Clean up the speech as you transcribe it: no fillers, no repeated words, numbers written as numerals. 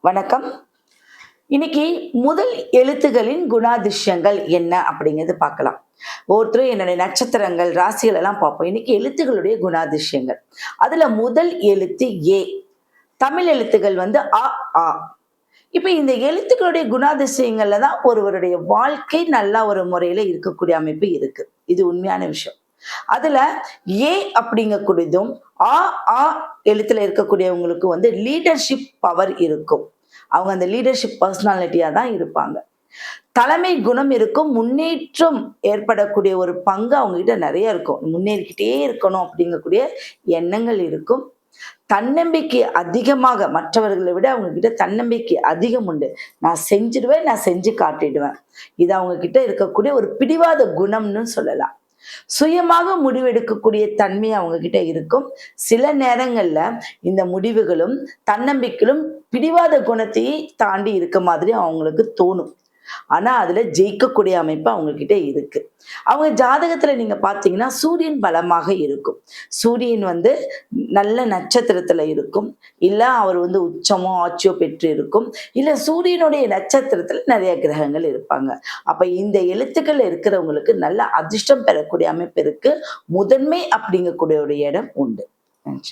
வணக்கம். இன்னைக்கு முதல் எழுத்துகளின் குணாதிசயங்கள் என்ன அப்படிங்கிறது பார்க்கலாம். ஒவ்வொருத்தரும் என்னுடைய நட்சத்திரங்கள், ராசிகள் எல்லாம் பார்ப்போம். இன்னைக்கு எழுத்துகளுடைய குணாதிசயங்கள். அதுல முதல் எழுத்து ஏ. தமிழ் எழுத்துகள் வந்து அ, ஆ. இப்ப இந்த எழுத்துக்களுடைய குணாதிசயங்கள்ல தான் ஒருவருடைய வாழ்க்கை நல்லா ஒரு முறையில இருக்கக்கூடிய அமைப்பு இருக்கு. இது உண்மையான விஷயம். அதுல ஏ அப்படிங்கக்கூடியதும் ஆ, ஆ எழுத்துல இருக்கக்கூடியவங்களுக்கு வந்து லீடர்ஷிப் பவர் இருக்கும். அவங்க அந்த லீடர்ஷிப் பர்சனாலிட்டியா தான் இருப்பாங்க. தலைமை குணம் இருக்கும். முன்னேற்றம் ஏற்படக்கூடிய ஒரு பங்கு அவங்க கிட்ட நிறைய இருக்கும். முன்னேறிக்கிட்டே இருக்கணும் அப்படிங்கக்கூடிய எண்ணங்கள் இருக்கும். தன்னம்பிக்கை அதிகமாக மற்றவர்களை விட அவங்க கிட்ட தன்னம்பிக்கை அதிகம் உண்டு. நான் செஞ்சிடுவேன், நான் செஞ்சு காட்டிடுவேன். இது அவங்க கிட்ட இருக்கக்கூடிய ஒரு பிடிவாத குணம்னு சொல்லலாம். சுயமாக முடிவெடுக்கக்கூடிய தன்மை அவங்க கிட்ட இருக்கும். சில நேரங்கள்ல இந்த முடிவுகளும் தன்னம்பிக்கையிலும் பிடிவாத குணத்தை தாண்டி இருக்க மாதிரி அவங்களுக்கு தோணும். ஆனா அதுல ஜெயிக்கக்கூடிய அமைப்பு அவங்க கிட்ட இருக்கு. அவங்க ஜாதகத்துல நீங்க பாத்தீங்கன்னா சூரியன் பலமாக இருக்கும். சூரியன் வந்து நல்ல நட்சத்திரத்துல இருக்கும். இல்ல அவர் வந்து உச்சமோ ஆட்சியோ பெற்று இருக்கும். இல்ல சூரியனுடைய நட்சத்திரத்துல நிறைய கிரகங்கள் இருப்பாங்க. அப்ப இந்த எழுத்துக்கள் இருக்கிறவங்களுக்கு நல்ல அதிர்ஷ்டம் பெறக்கூடிய அமைப்பு இருக்கு. முதன்மை அப்படிங்கக்கூடிய ஒரு இடம் உண்டு. நன்றி.